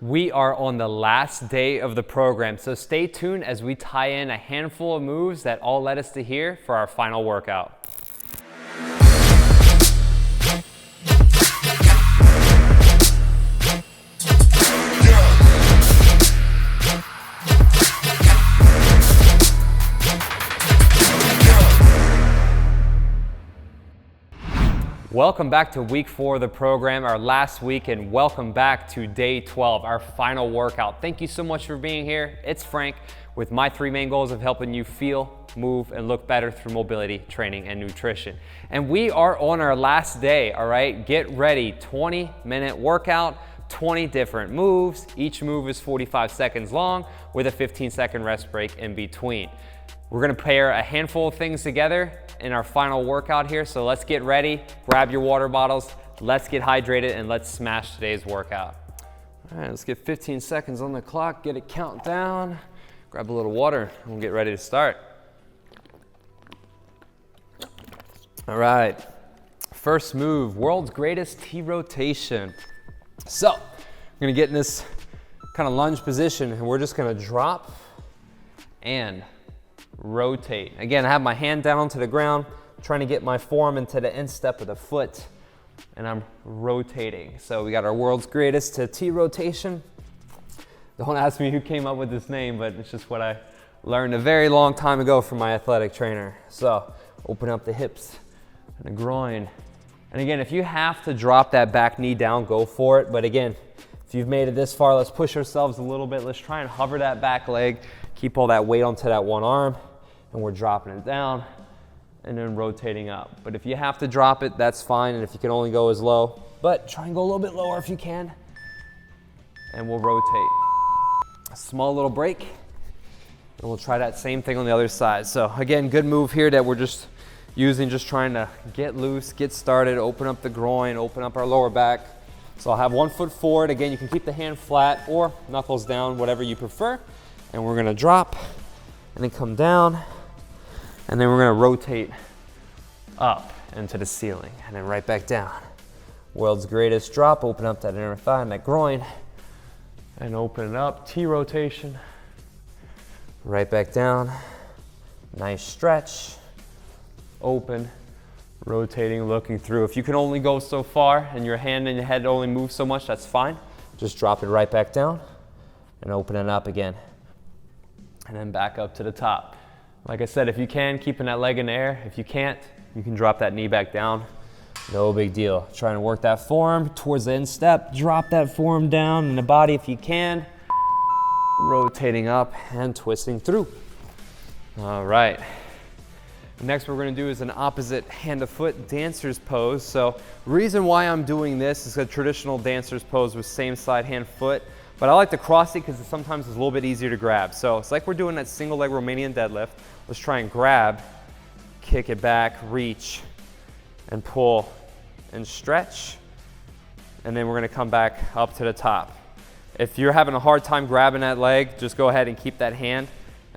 We are on the last day of the program, so stay tuned as we tie in a handful of moves that all led us to here for our final workout. Welcome back to week 4 of the program, our last week, and welcome back to day 12, our final workout. Thank you so much for being here. It's Frank with my 3 main goals of helping you feel, move, and look better through mobility, training, and nutrition. And we are on our last day, all right? Get ready, 20-minute workout, 20 different moves. Each move is 45 seconds long with a 15-second rest break in between. We're gonna pair a handful of things together in our final workout here, so let's get ready, grab your water bottles, let's get hydrated, and let's smash today's workout. All right, let's get 15 seconds on the clock, get it count down, grab a little water, and we'll get ready to start. All right, first move, world's greatest T rotation. So, we're gonna get in this kind of lunge position, and we're just gonna drop and rotate. Again, I have my hand down to the ground, trying to get my forearm into the instep of the foot, and I'm rotating. So we got our world's greatest T rotation. Don't ask me who came up with this name, but it's just what I learned a very long time ago from my athletic trainer. So open up the hips and the groin. And again, if you have to drop that back knee down, go for it. But again, if you've made it this far, let's push ourselves a little bit. Let's try and hover that back leg. Keep all that weight onto that one arm, and we're dropping it down and then rotating up. But if you have to drop it, that's fine. And if you can only go as low, but try and go a little bit lower if you can. And we'll rotate. A small little break, and we'll try that same thing on the other side. So again, good move here that we're just using, just trying to get loose, get started, open up the groin, open up our lower back. So I'll have one foot forward. Again, you can keep the hand flat or knuckles down, whatever you prefer. And we're gonna drop and then come down, and then we're gonna rotate up into the ceiling and then right back down. World's greatest drop, open up that inner thigh and that groin and open it up, T rotation, right back down, nice stretch, open, rotating, looking through. If you can only go so far and your hand and your head only move so much, that's fine. Just drop it right back down and open it up again. And then back up to the top. Like I said, if you can, keeping that leg in the air. If you can't, you can drop that knee back down. No big deal. Trying to work that forearm towards the instep. Drop that forearm down in the body if you can. Rotating up and twisting through. All right. Next what we're gonna do is an opposite hand to foot dancer's pose. So reason why I'm doing this is a traditional dancer's pose with same side hand foot. But I like to cross it because sometimes it's a little bit easier to grab. So it's like we're doing that single leg Romanian deadlift. Let's try and grab, kick it back, reach, and pull, and stretch. And then we're gonna come back up to the top. If you're having a hard time grabbing that leg, just go ahead and keep that hand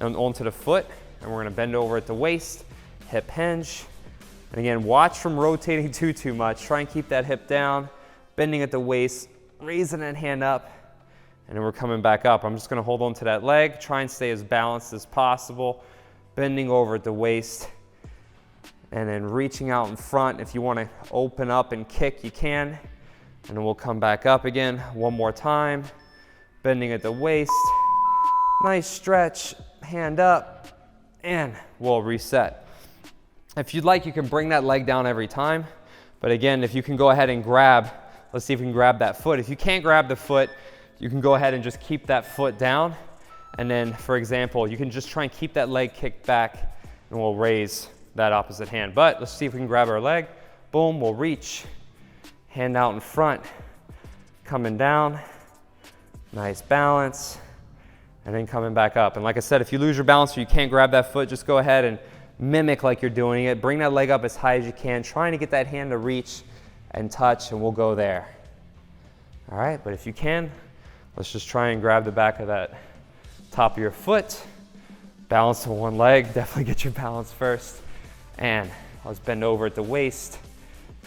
onto the foot. And we're gonna bend over at the waist, hip hinge. And again, watch from rotating too much. Try and keep that hip down, bending at the waist, raising that hand up. And then we're coming back up. I'm just gonna hold on to that leg, try and stay as balanced as possible, bending over at the waist, and then reaching out in front. If you wanna open up and kick, you can. And then we'll come back up again, one more time, bending at the waist, nice stretch, hand up, and we'll reset. If you'd like, you can bring that leg down every time. But again, if you can go ahead and grab, let's see if we can grab that foot. If you can't grab the foot, you can go ahead and just keep that foot down. And then, for example, you can just try and keep that leg kicked back and we'll raise that opposite hand. But let's see if we can grab our leg. Boom, we'll reach, hand out in front, coming down, nice balance, and then coming back up. And like I said, if you lose your balance or you can't grab that foot, just go ahead and mimic like you're doing it. Bring that leg up as high as you can, trying to get that hand to reach and touch, and we'll go there. All right, but if you can, let's just try and grab the back of that top of your foot. Balance on one leg, definitely get your balance first. And let's bend over at the waist,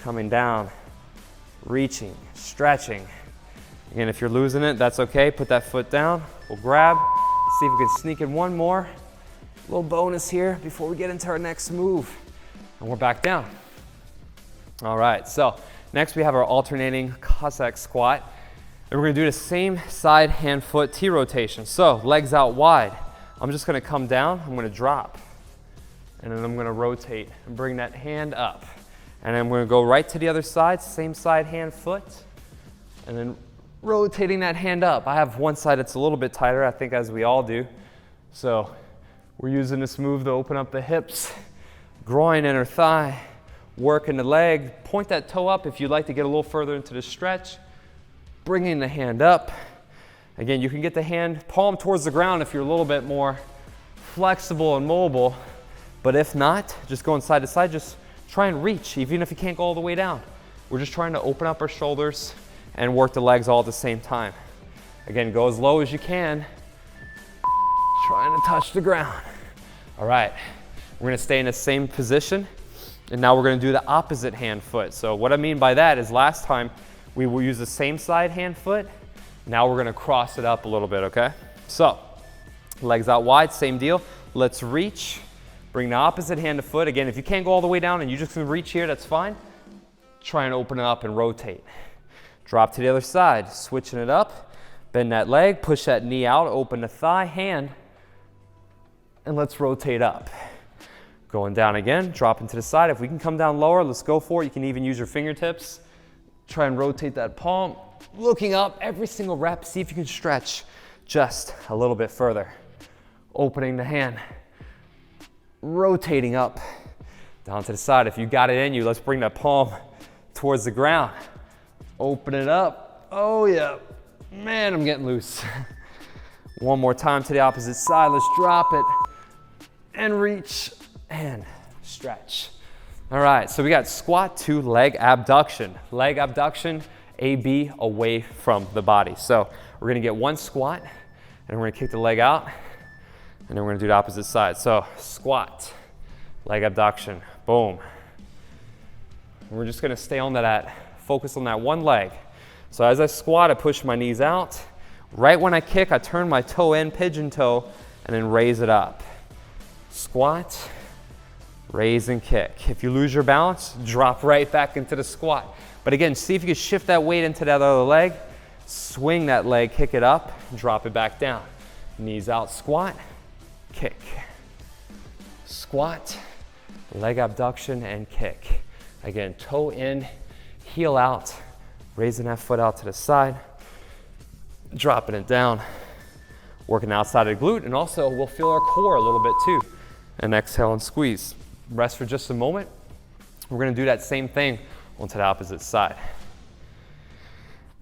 coming down, reaching, stretching, Again, if you're losing it, that's okay. Put that foot down. We'll grab. See if we can sneak in one more. Little bonus here before we get into our next move. And we're back down. All right, so next we have our alternating Cossack squat. And we're gonna do the same side hand foot T rotation. So legs out wide. I'm just gonna come down, I'm gonna drop. And then I'm gonna rotate and bring that hand up. And then I'm gonna go right to the other side, same side hand foot. And then rotating that hand up. I have one side that's a little bit tighter, I think, as we all do. So we're using this move to open up the hips, groin, inner thigh, working the leg. Point that toe up if you'd like to get a little further into the stretch. Bringing the hand up. Again, you can get the hand palm towards the ground if you're a little bit more flexible and mobile. But if not, just going side to side, just try and reach, even if you can't go all the way down. We're just trying to open up our shoulders and work the legs all at the same time. Again, go as low as you can, trying to touch the ground. All right, we're gonna stay in the same position, and now we're gonna do the opposite hand foot. So what I mean by that is last time we will use the same side hand foot. Now we're gonna cross it up a little bit, okay? So, legs out wide, same deal. Let's reach, bring the opposite hand to foot. Again, if you can't go all the way down and you just can reach here, that's fine. Try and open it up and rotate. Drop to the other side, switching it up, bend that leg, push that knee out, open the thigh, hand, and let's rotate up. Going down again, dropping to the side. If we can come down lower, let's go for it. You can even use your fingertips. Try and rotate that palm, looking up every single rep. See if you can stretch just a little bit further. Opening the hand, rotating up, down to the side. If you got it in you, let's bring that palm towards the ground. Open it up. Oh yeah, man, I'm getting loose. One more time to the opposite side. Let's drop it and reach and stretch. All right, so we got squat to leg abduction. Leg abduction, AB, away from the body. So we're gonna get one squat, and we're gonna kick the leg out, and then we're gonna do the opposite side. So squat, leg abduction, boom. And we're just gonna stay on that, focus on that one leg. So as I squat, I push my knees out. Right when I kick, I turn my toe in, pigeon toe, and then raise it up. Squat, raise and kick. If you lose your balance, drop right back into the squat. But again, see if you can shift that weight into that other leg, swing that leg, kick it up, drop it back down. Knees out, squat, kick. Squat, leg abduction, and kick. Again, toe in, heel out, raising that foot out to the side, dropping it down, working outside of the glute, and also we'll feel our core a little bit too. And exhale and squeeze. Rest for just a moment. We're gonna do that same thing onto the opposite side.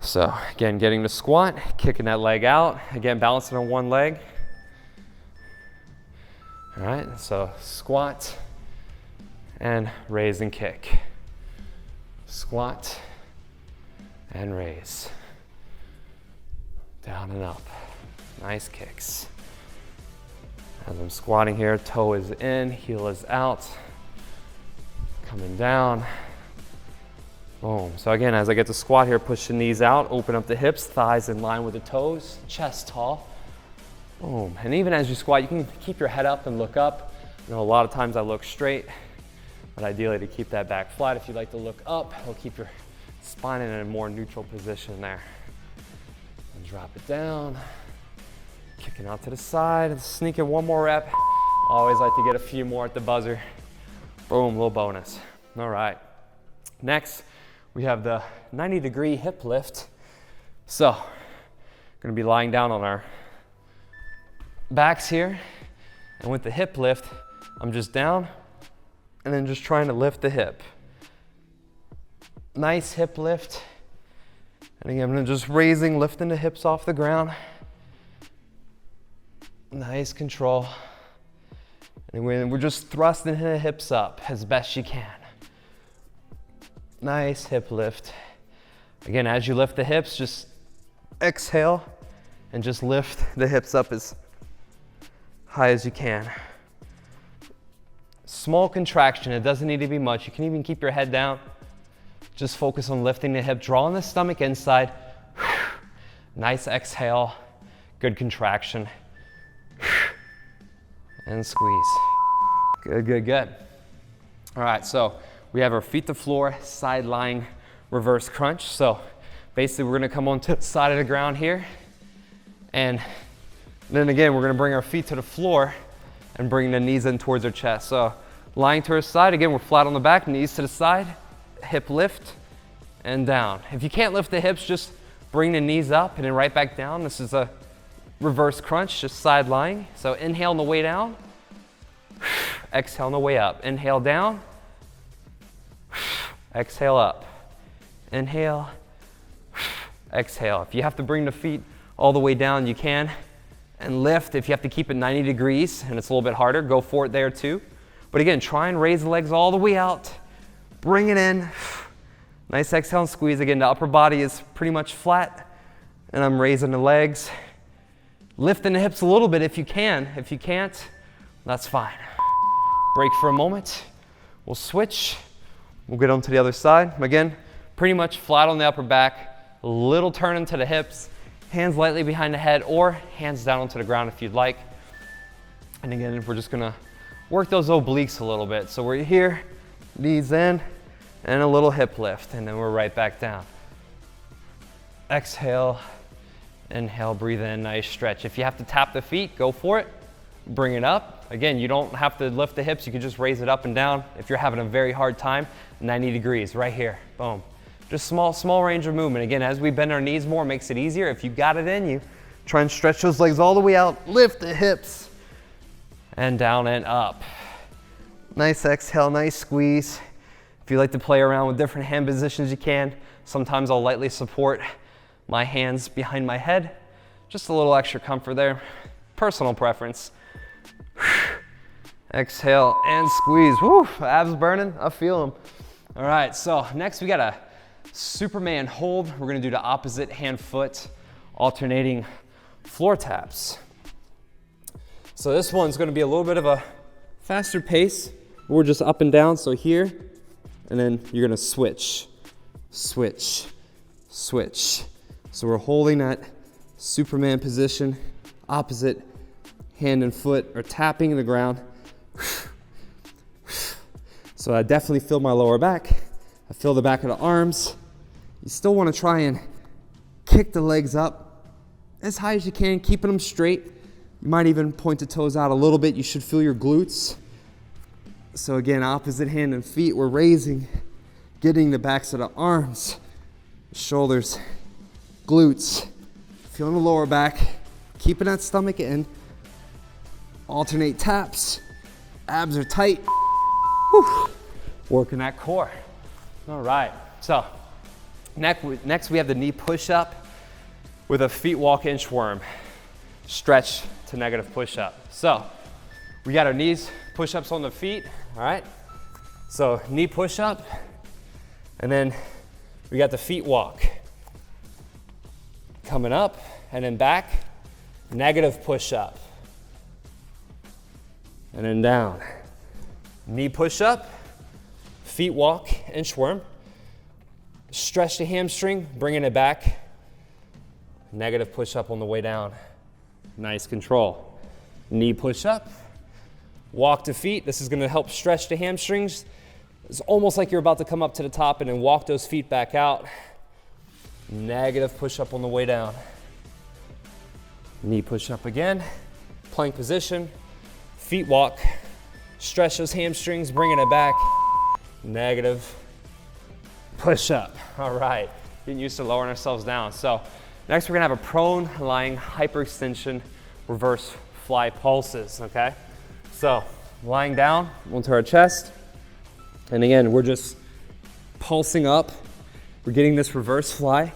So again, getting the squat, kicking that leg out. Again, balancing on one leg. All right, so squat and raise and kick. Squat and raise. Down and up. Nice kicks. As I'm squatting here, toe is in, heel is out. Coming down. Boom. So again, as I get to squat here, push the knees out, open up the hips, thighs in line with the toes, chest tall. Boom. And even as you squat, you can keep your head up and look up. You know, a lot of times I look straight, but ideally to keep that back flat. If you'd like to look up, it'll keep your spine in a more neutral position there. And drop it down. Kicking out to the side and sneak in one more rep. Always like to get a few more at the buzzer. Boom, little bonus. All right. Next, we have the 90-degree hip lift. So, gonna be lying down on our backs here. And with the hip lift, I'm just down and then just trying to lift the hip. Nice hip lift. And again, I'm just raising, lifting the hips off the ground. Nice control. And we're just thrusting the hips up as best you can. Nice hip lift. Again, as you lift the hips, just exhale and just lift the hips up as high as you can. Small contraction, it doesn't need to be much. You can even keep your head down. Just focus on lifting the hip, drawing the stomach inside, Nice exhale, good contraction. And squeeze. Good, good, good. All right, so we have our feet to floor, side lying reverse crunch. So basically we're gonna come onto the side of the ground here. And then again, we're gonna bring our feet to the floor and bring the knees in towards our chest. So lying to our side, again, we're flat on the back, knees to the side, hip lift and down. If you can't lift the hips, just bring the knees up and then right back down. This is a reverse crunch, just side lying. So inhale on the way down, exhale on the way up. Inhale down, exhale up. Inhale, exhale. If you have to bring the feet all the way down, you can. And lift, if you have to keep it 90 degrees and it's a little bit harder, go for it there too. But again, try and raise the legs all the way out. Bring it in. Nice exhale and squeeze. Again, the upper body is pretty much flat and I'm raising the legs. Lifting the hips a little bit if you can. If you can't, that's fine. Break for a moment. We'll switch. We'll get on to the other side. Again, pretty much flat on the upper back. A little turn into the hips. Hands lightly behind the head or hands down onto the ground if you'd like. And again, we're just gonna work those obliques a little bit. So we're here, knees in, and a little hip lift, and then we're right back down. Exhale, inhale, breathe in, nice stretch. If you have to tap the feet, go for it. Bring it up. Again, you don't have to lift the hips, you can just raise it up and down. If you're having a very hard time, 90 degrees, right here, boom. Just small range of movement. Again, as we bend our knees more, it makes it easier. If you got it in you, try and stretch those legs all the way out, lift the hips, and down and up. Nice exhale, nice squeeze. If you like to play around with different hand positions, you can. Sometimes I'll lightly support my hands behind my head. Just a little extra comfort there. Personal preference. Exhale and squeeze. Woo, abs burning, I feel them. All right, so next we got a Superman hold. We're gonna do the opposite hand foot, alternating floor taps. So this one's gonna be a little bit of a faster pace. We're just up and down, so here, and then you're gonna switch, switch, switch. So we're holding that Superman position, opposite hand and foot are tapping the ground. So I definitely feel my lower back. I feel the back of the arms. You still want to try and kick the legs up as high as you can, keeping them straight. You might even point the toes out a little bit. You should feel your glutes. So again, opposite hand and feet, we're raising, getting the backs of the arms, shoulders, glutes, feeling the lower back, keeping that stomach in. Alternate taps, abs are tight. Whew. Working that core. All right, so next we have the knee push-up with a feet walk inchworm. Stretch to negative push-up. So we got our knees push-ups on the feet, all right? So knee push-up, and then we got the feet walk. Coming up, and then back, negative push-up. And then down. Knee push-up, feet walk, inchworm. Stretch the hamstring, bringing it back. Negative push-up on the way down. Nice control. Knee push-up, walk to feet. This is gonna help stretch the hamstrings. It's almost like you're about to come up to the top and then walk those feet back out. Negative push-up on the way down. Knee push-up again. Plank position, feet walk. Stretch those hamstrings, bringing it back. Negative push-up. All right, getting used to lowering ourselves down. So next we're gonna have a prone lying hyperextension reverse fly pulses, okay? So lying down onto our chest. And again, we're just pulsing up. We're getting this reverse fly.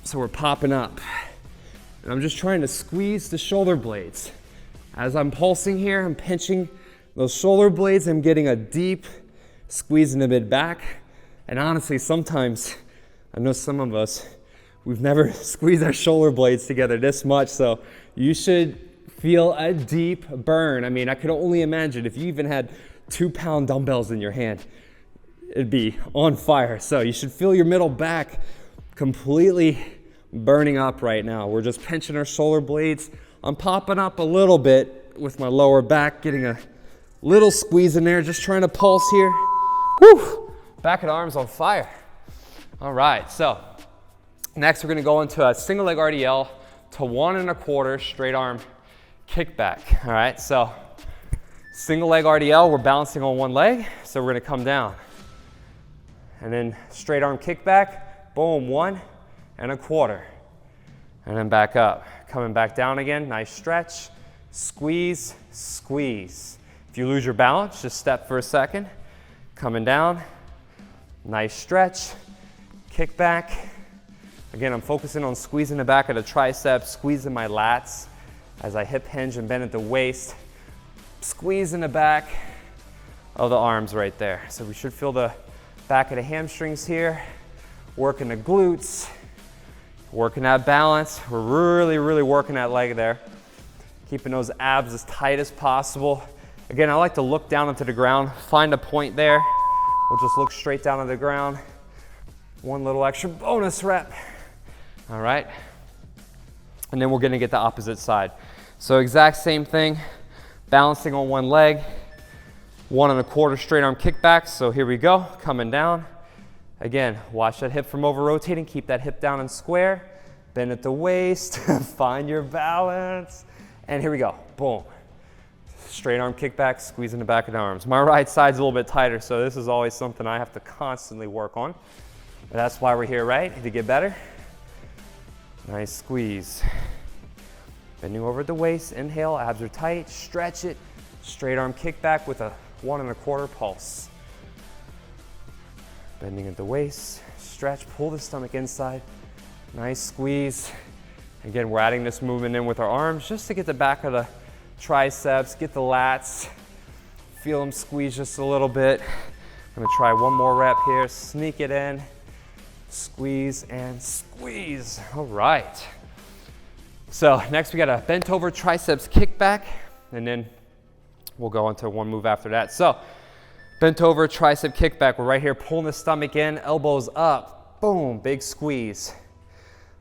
So we're popping up. And I'm just trying to squeeze the shoulder blades. As I'm pulsing here, I'm pinching those shoulder blades. I'm getting a deep squeeze in the mid back. And honestly, sometimes, I know some of us, we've never squeezed our shoulder blades together this much, so you should feel a deep burn. I mean, I could only imagine if you even had 2-pound dumbbells in your hand, it'd be on fire. So you should feel your middle back completely burning up right now. We're just pinching our shoulder blades. I'm popping up a little bit with my lower back, getting a little squeeze in there, just trying to pulse here. Woo! Back of the arms on fire. All right, so next we're gonna go into a single leg RDL to 1 1/4 straight arm kickback. All right, so single leg RDL, we're balancing on one leg, so we're gonna come down. And then straight arm kickback, boom, 1 1/4. And then back up. Coming back down again, nice stretch, squeeze, squeeze. If you lose your balance, just step for a second. Coming down, nice stretch, kick back. Again, I'm focusing on squeezing the back of the triceps, squeezing my lats as I hip hinge and bend at the waist, squeezing the back of the arms right there. So we should feel the back of the hamstrings here, working the glutes, working that balance. We're really working that leg there. Keeping those abs as tight as possible. Again, I like to look down into the ground, find a point there. We'll just look straight down to the ground. One little extra bonus rep. All right. And then we're gonna get the opposite side. So exact same thing, balancing on one leg, 1 1/4 straight arm kickbacks. So here we go, coming down. Again, watch that hip from over rotating, keep that hip down and square, bend at the waist, find your balance. And here we go, boom. Straight arm kickback, squeezing the back of the arms. My right side's a little bit tighter, so this is always something I have to constantly work on. But that's why we're here, right? To get better. Nice squeeze. Bending over at the waist, inhale, abs are tight, stretch it. Straight arm kickback with a 1 1/4 pulse. Bending at the waist, stretch, pull the stomach inside. Nice squeeze. Again, we're adding this movement in with our arms just to get the back of the triceps, get the lats, feel them squeeze just a little bit. I'm gonna try one more rep here, sneak it in, squeeze and squeeze. All right. So next we got a bent over triceps kickback, and then we'll go into one move after that. So bent over tricep kickback, we're right here pulling the stomach in, elbows up, boom, big squeeze.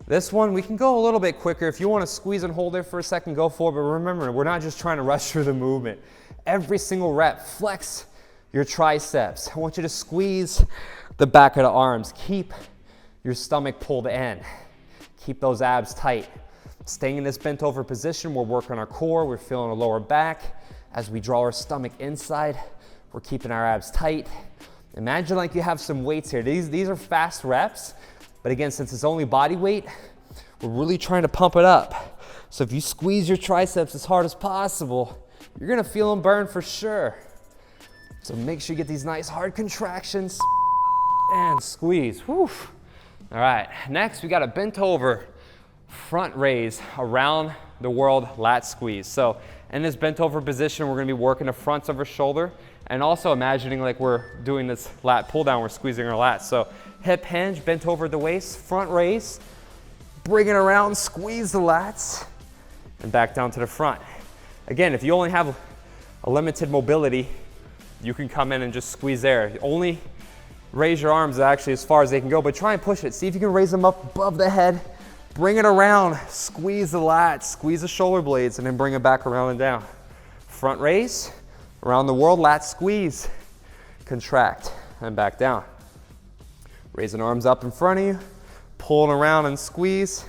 This one, we can go a little bit quicker. If you want to squeeze and hold it for a second, go for it. But remember, we're not just trying to rush through the movement. Every single rep, flex your triceps. I want you to squeeze the back of the arms. Keep your stomach pulled in. Keep those abs tight. Staying in this bent over position, we're working our core, we're feeling our lower back. As we draw our stomach inside, we're keeping our abs tight. Imagine like you have some weights here. These are fast reps. But again, since it's only body weight, we're really trying to pump it up. So if you squeeze your triceps as hard as possible, you're gonna feel them burn for sure. So make sure you get these nice hard contractions and squeeze. Whew. All right, next we got a bent over front raise around the world lat squeeze. So in this bent over position, we're gonna be working the fronts of our shoulder and also imagining like we're doing this lat pull down, we're squeezing our lats. So hip hinge, bent over the waist, front raise, bring it around, squeeze the lats, and back down to the front. Again, if you only have a limited mobility, you can come in and just squeeze there. Only raise your arms actually as far as they can go, but try and push it. See if you can raise them up above the head, bring it around, squeeze the lats, squeeze the shoulder blades, and then bring it back around and down. Front raise, around the world, lat squeeze, contract, and back down. Raising arms up in front of you, pulling around and squeeze,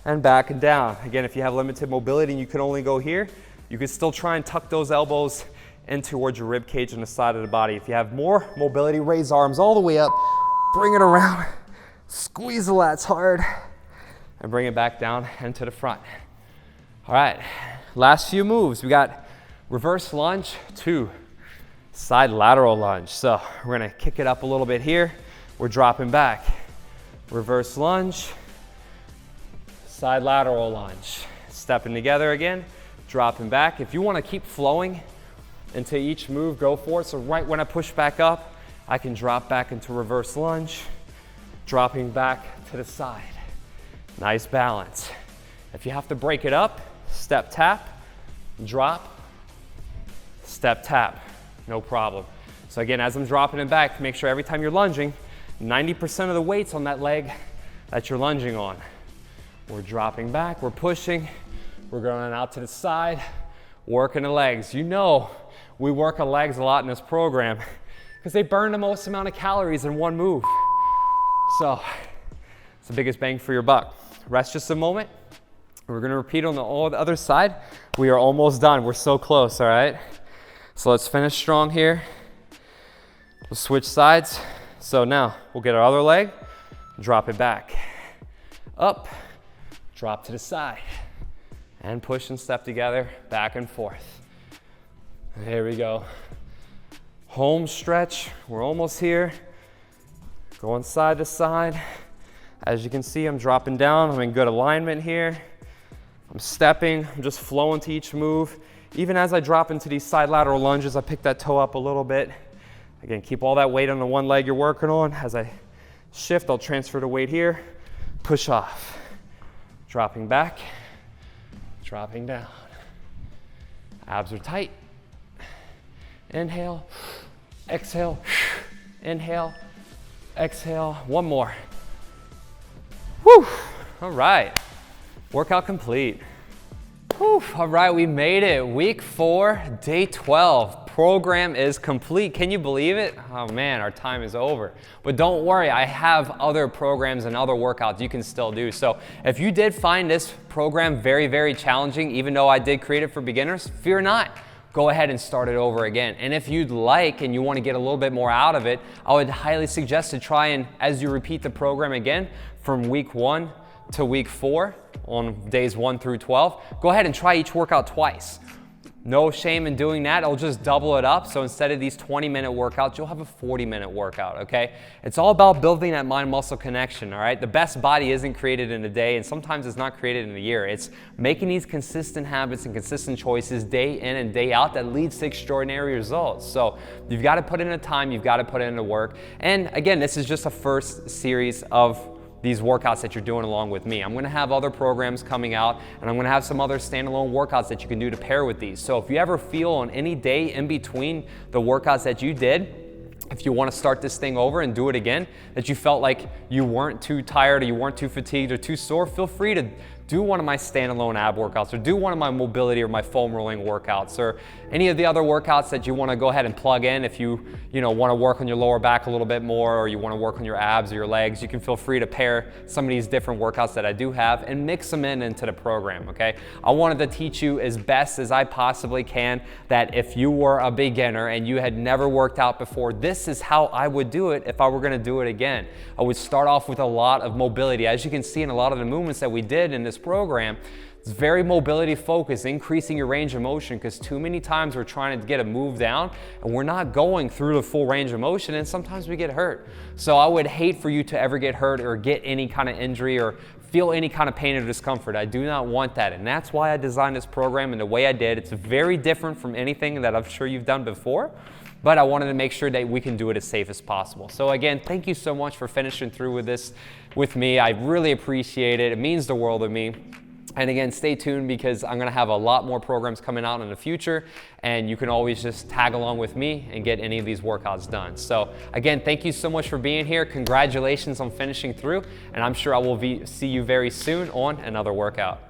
and back and down. Again, if you have limited mobility and you can only go here, you can still try and tuck those elbows in towards your rib cage and the side of the body. If you have more mobility, raise arms all the way up, bring it around, squeeze the lats hard, and bring it back down and to the front. All right, last few moves. We got reverse lunge to side lateral lunge. So we're gonna kick it up a little bit here. We're dropping back. Reverse lunge, side lateral lunge. Stepping together again, dropping back. If you want to keep flowing into each move, go for it. So right when I push back up, I can drop back into reverse lunge, dropping back to the side. Nice balance. If you have to break it up, step tap, drop, step tap, no problem. So again, as I'm dropping it back, make sure every time you're lunging, 90% of the weight's on that leg that you're lunging on. We're dropping back, we're pushing, we're going out to the side, working the legs. You know, we work the legs a lot in this program because they burn the most amount of calories in one move. So it's the biggest bang for your buck. Rest just a moment. We're gonna repeat on the other side. We are almost done. We're so close, all right? So let's finish strong here. We'll switch sides. So now we'll get our other leg, drop it back. Up, drop to the side. And push and step together, back and forth. There we go. Home stretch, we're almost here. Going side to side. As you can see, I'm dropping down. I'm in good alignment here. I'm stepping, I'm just flowing to each move. Even as I drop into these side lateral lunges, I pick that toe up a little bit. Again, keep all that weight on the one leg you're working on. As I shift, I'll transfer the weight here. Push off. Dropping back, dropping down. Abs are tight. Inhale, exhale, inhale, exhale. One more. Whew, all right. Workout complete. Whew, all right, we made it. Week 4, day 12. Program is complete. Can you believe it? Oh man, our time is over. But don't worry, I have other programs and other workouts you can still do. So if you did find this program very, very challenging, even though I did create it for beginners, fear not. Go ahead and start it over again. And if you'd like and you want to get a little bit more out of it, I would highly suggest to try and, as you repeat the program again, from week 1 to week 4 on days 1 through 12, go ahead and try each workout twice. No shame in doing that. I'll just double it up. So instead of these 20-minute workouts, you'll have a 40-minute workout, okay? It's all about building that mind-muscle connection, all right? The best body isn't created in a day, and sometimes it's not created in a year. It's making these consistent habits and consistent choices day in and day out that leads to extraordinary results. So you've got to put in the time, you've got to put in the work. And again, this is just a first series of these workouts that you're doing along with me. I'm gonna have other programs coming out, and I'm gonna have some other standalone workouts that you can do to pair with these. So if you ever feel on any day in between the workouts that you did, if you wanna start this thing over and do it again, that you felt like you weren't too tired or you weren't too fatigued or too sore, feel free to do one of my standalone ab workouts or do one of my mobility or my foam rolling workouts or any of the other workouts that you want to go ahead and plug in. If you want to work on your lower back a little bit more or you want to work on your abs or your legs, you can feel free to pair some of these different workouts that I do have and mix them into the program, okay? I wanted to teach you as best as I possibly can that if you were a beginner and you had never worked out before, this is how I would do it if I were going to do it again. I would start off with a lot of mobility. As you can see in a lot of the movements that we did in this program, it's very mobility focused, increasing your range of motion, because too many times we're trying to get a move down and we're not going through the full range of motion, and sometimes we get hurt. So I would hate for you to ever get hurt or get any kind of injury or feel any kind of pain or discomfort. I do not want that, and that's why I designed this program in the way I did. It's very different from anything that I'm sure you've done before, but I wanted to make sure that we can do it as safe as possible. So again, thank you so much for finishing through with this with me. I really appreciate it. It means the world to me. And again, stay tuned because I'm gonna have a lot more programs coming out in the future, and you can always just tag along with me and get any of these workouts done. So again, thank you so much for being here. Congratulations on finishing through, and I'm sure I will see you very soon on another workout.